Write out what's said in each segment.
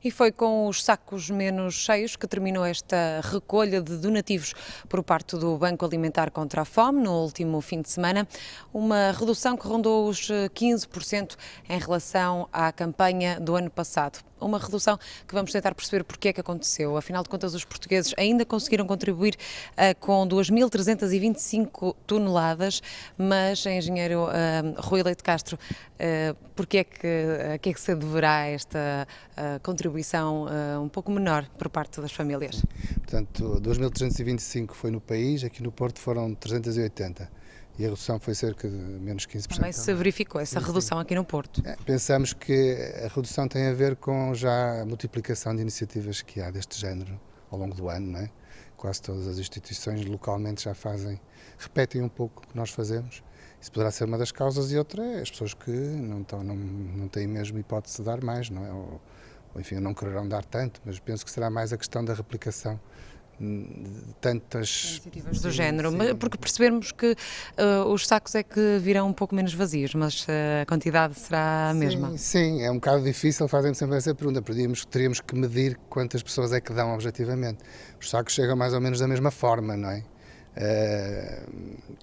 E foi com os sacos menos cheios que terminou esta recolha de donativos por parte do Banco Alimentar contra a Fome no último fim de semana, uma redução que rondou os 15% em relação à campanha do ano passado. Uma redução que vamos tentar perceber porque é que aconteceu. Afinal de contas, os portugueses ainda conseguiram contribuir com 2.325 toneladas, mas, engenheiro Rui Leite Castro, porque é que se deverá esta contribuição um pouco menor por parte das famílias? Portanto, 2.325 foi no país, aqui no Porto foram 380. E a redução foi cerca de menos 15%. Também se verificou essa redução aqui no Porto. Pensamos que a redução tem a ver com já a multiplicação de iniciativas que há deste género ao longo do ano, não é? Quase todas as instituições localmente já repetem um pouco o que nós fazemos. Isso poderá ser uma das causas, e outra é as pessoas que não têm mesmo hipótese de dar mais, não é? Ou enfim, não quererão dar tanto, mas penso que será mais a questão da replicação de tantas iniciativas do género, porque percebermos que os sacos é que virão um pouco menos vazios, mas a quantidade será a mesma. Sim, é um bocado difícil, fazem sempre essa pergunta, teríamos que medir quantas pessoas é que dão objetivamente. Os sacos chegam mais ou menos da mesma forma, não é?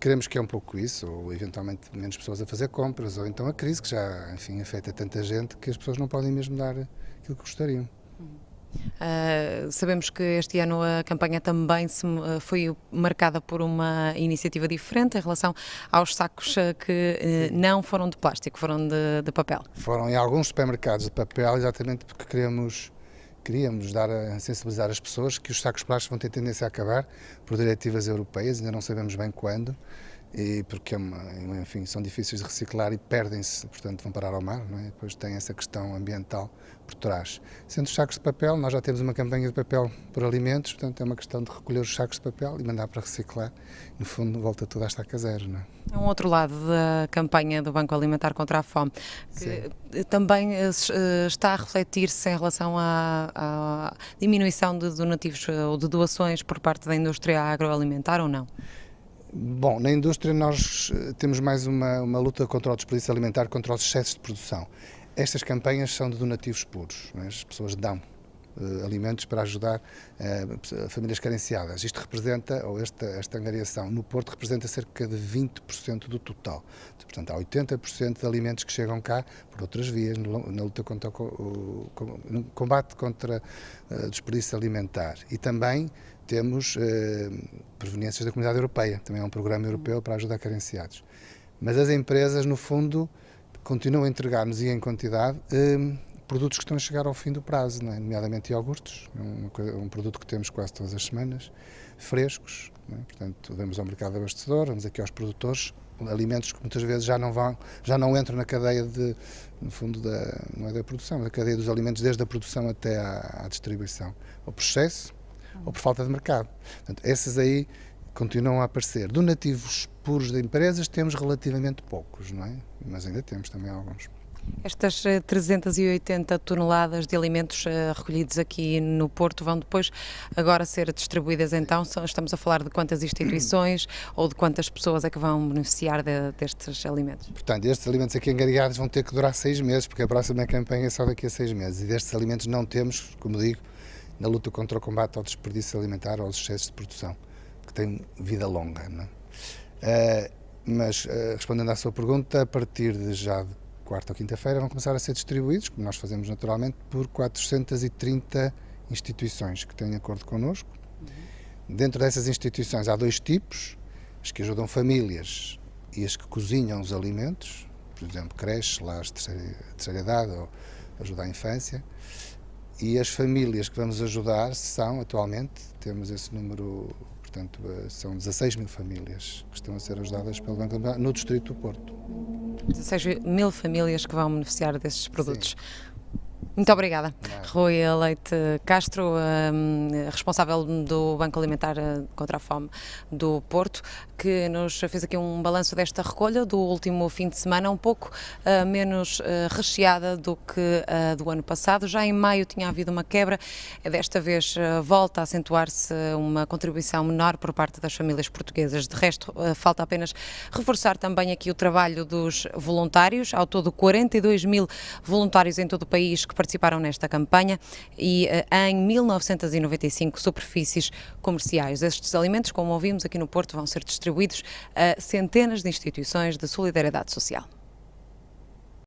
Queremos que é um pouco isso, ou eventualmente menos pessoas a fazer compras, ou então a crise que já, enfim, afeta tanta gente que as pessoas não podem mesmo dar aquilo que gostariam. Sabemos que este ano a campanha também foi marcada por uma iniciativa diferente em relação aos sacos que não foram de plástico, foram de papel. Foram em alguns supermercados de papel, exatamente porque queríamos sensibilizar as pessoas que os sacos plásticos vão ter tendência a acabar por diretivas europeias, ainda não sabemos bem quando, e porque enfim, são difíceis de reciclar e perdem-se, portanto vão parar ao mar, não é? Depois tem essa questão ambiental por trás. Sendo os sacos de papel, nós já temos uma campanha de papel por alimentos, portanto é uma questão de recolher os sacos de papel e mandar para reciclar. No fundo, volta tudo a estaca zero, não é? É um outro lado da campanha do Banco Alimentar contra a Fome, que também está a refletir-se em relação à diminuição de donativos ou de doações por parte da indústria agroalimentar ou não? Bom, na indústria nós temos mais uma luta contra o desperdício alimentar, contra os excessos de produção. Estas campanhas são de donativos puros, não é? As pessoas dão alimentos para ajudar famílias carenciadas. Isto representa, ou esta angariação no Porto representa cerca de 20% do total. Portanto, há 80% de alimentos que chegam cá por outras vias, na luta contra no combate contra o desperdício alimentar. E também temos proveniências da Comunidade Europeia, também é um programa europeu para ajudar carenciados. Mas as empresas, no fundo, continuam a entregar-nos, e em quantidade, produtos que estão a chegar ao fim do prazo, não é? Nomeadamente iogurtes, um produto que temos quase todas as semanas, frescos, não é? Portanto, vamos ao mercado abastecedor, vamos aqui aos produtores, alimentos que muitas vezes já não entram na cadeia no fundo, não é da produção, da cadeia dos alimentos, desde a produção até à distribuição, ao processo, ou por falta de mercado. Portanto, esses aí continuam a aparecer. Donativos puros de empresas temos relativamente poucos, não é? Mas ainda temos também alguns. Estas 380 toneladas de alimentos recolhidos aqui no Porto vão depois agora ser distribuídas, então estamos a falar de quantas instituições ou de quantas pessoas é que vão beneficiar destes alimentos? Portanto, estes alimentos aqui angariados vão ter que durar 6 meses, porque a próxima campanha é só daqui a 6 meses, e destes alimentos não temos, como digo, na luta contra o combate ao desperdício alimentar ou aos excessos de produção, que tem vida longa, não é? Mas, respondendo à sua pergunta, a partir de já de quarta ou quinta-feira vão começar a ser distribuídos, como nós fazemos naturalmente, por 430 instituições que têm acordo connosco. Dentro dessas instituições há 2 tipos, as que ajudam famílias e as que cozinham os alimentos, por exemplo, creches, lares de terceira idade, ou ajuda à infância. E as famílias que vamos ajudar são, atualmente, temos esse número, portanto, são 16.000 famílias que estão a ser ajudadas pelo Banco Alimentar no Distrito do Porto. 16.000 famílias que vão beneficiar desses produtos. Sim. Muito obrigada. Rui Leite Castro, responsável do Banco Alimentar contra a Fome do Porto, que nos fez aqui um balanço desta recolha do último fim de semana, um pouco menos recheada do que do ano passado. Já em maio tinha havido uma quebra, desta vez volta a acentuar-se uma contribuição menor por parte das famílias portuguesas. De resto, falta apenas reforçar também aqui o trabalho dos voluntários, ao todo 42.000 voluntários em todo o país que participaram nesta campanha. Espanha e em 1995 superfícies comerciais. Estes alimentos, como ouvimos aqui no Porto, vão ser distribuídos a centenas de instituições de solidariedade social.